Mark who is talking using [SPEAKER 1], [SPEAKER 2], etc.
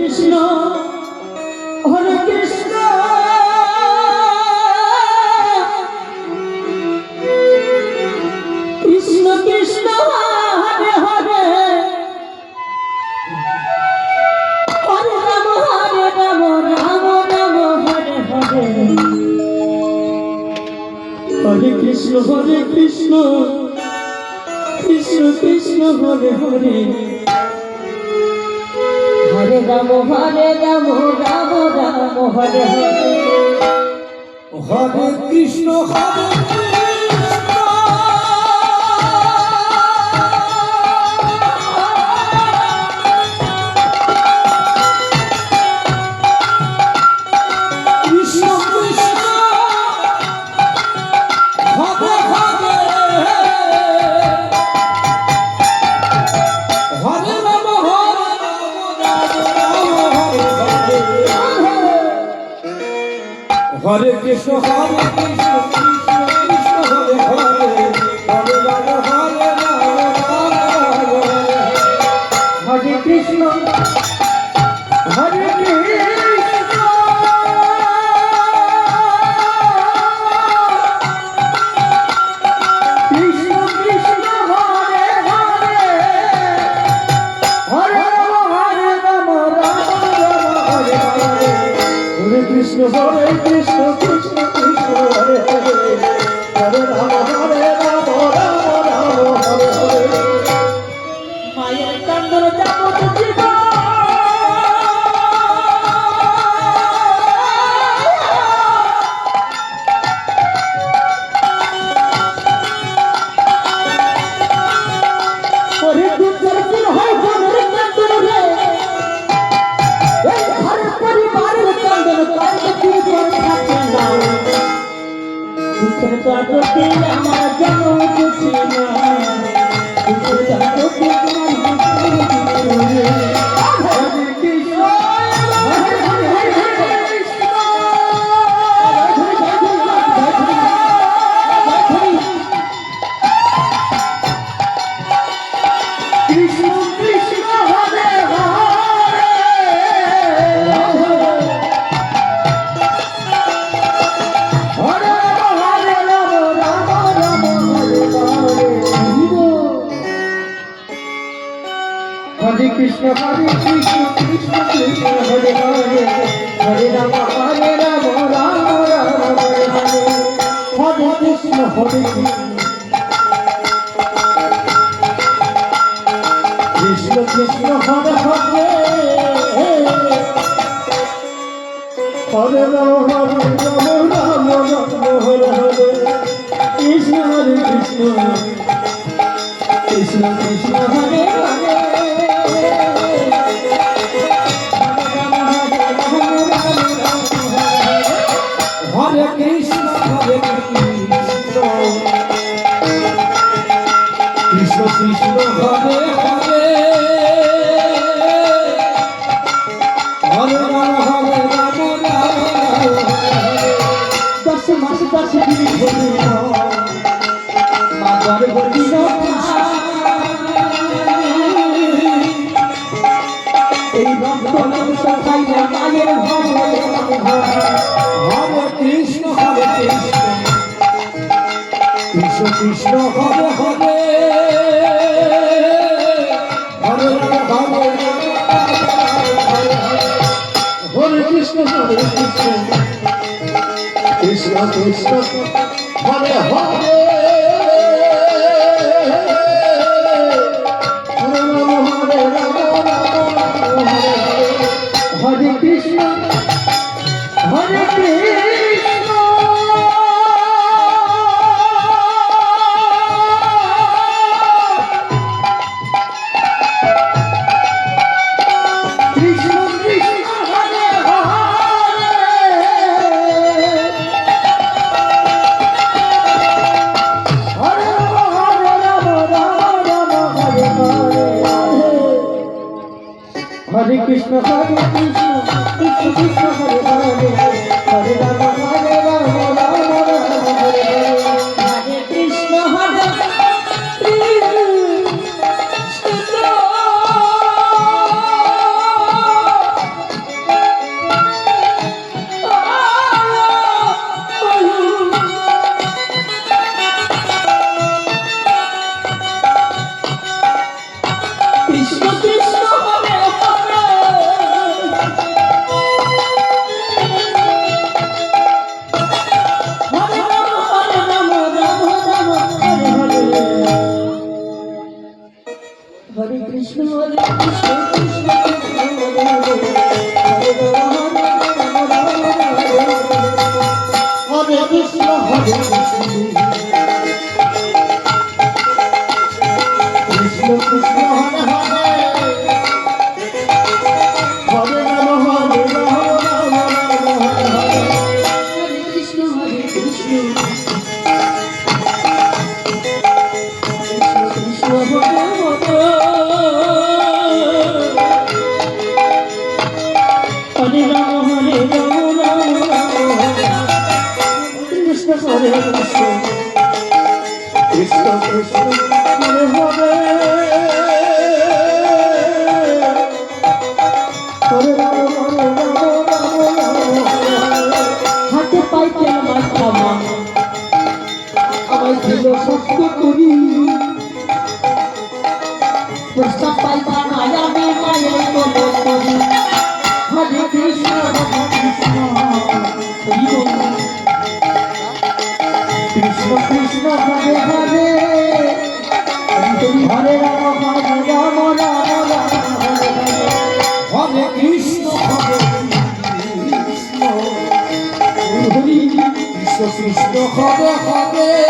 [SPEAKER 1] কৃষ্ণ হরে কৃষ্ণ কৃষ্ণ কৃষ্ণ হরে হরে হরে রাম রাম রাম হরে হরে হরে কৃষ্ণ কৃষ্ণ কৃষ্ণ হরে হরে হরে রাম রাম রাম হরে হরে
[SPEAKER 2] হরে কৃষ্ণ হরে কৃষ্ণ কৃষ্ণ কৃষ্ণ হরে হরে হরে রাম
[SPEAKER 1] হরে কৃষ্ণ হরে কৃষ্ণ কৃষ্ণ কৃষ্ণ হরে হরে হরে রাম রাম হরে হরে হরে কৃষ্ণ কৃষ্ণ কৃষ্ণ হরে হরে হরে রাম রাম হরে হরে মায়ের কান্দর যাবত জীবন ওরে দুর্জর দিন হয় বনের কান্দর রে এই ঘরের পরিবারের কান্দর কান্দে দিন পর থাকে না দুঃখের কাঁদতে আমার জন্ম বুঝি না দুঃখের কাঁদতে हरे कृष्ण कृष्ण कृष्ण हरे हरे हरे राम राम राम हरे हरे हरे कृष्ण कृष्ण कृष्ण हरे हरे हरे राम राम हरे हरे कृष्ण हरे कृष्ण कृष्ण कृष्ण हरे हरे
[SPEAKER 2] हरे कृष्ण कृष्ण कृष्ण हरे हरे हरे राम
[SPEAKER 1] दस मास 10 दिन হলো মাতার বলিল এই রক্ত মাংস খাইয়া মায়ের হরে
[SPEAKER 2] কৃষ্ণ কৃষ্ণ কৃষ্ণ হরে হরে হরে রাম
[SPEAKER 1] হরে কৃষ্ণ কৃষ্ণ কৃষ্ণ হরে হরে হরে রাম হরে কৃষ্ণ হরে কৃষ্ণ কৃষ্ণ কৃষ্ণ হরে হরে হরে রাম রাম হরে হরে হরে কৃষ্ণ কৃষ্ণ কৃষ্ণ হরে হরে হরে রাম রাম হরে হরে হরে কৃষ্ণ হরে কৃষ্ণ হরে রাম রাম কৃষ্ণ হরে কৃষ্ণ
[SPEAKER 2] কৃষ্ণ কৃষ্ণ
[SPEAKER 1] হরে হরে হরে রাম হাতে পাইতেন মাথা মা আমায় ছিল সত্য করি প্রস্তাব পাইখানায় আমি মায়ের কোলে করি হরে কৃষ্ণ হরি বল কৃষ্ণ কৃষ্ণ হরে হরে হরে রাম রাম রাম হরে হরে
[SPEAKER 2] হরে কৃষ্ণ হরে কৃষ্ণ
[SPEAKER 1] হরি
[SPEAKER 2] কৃষ্ণ কৃষ্ণ হরে হরে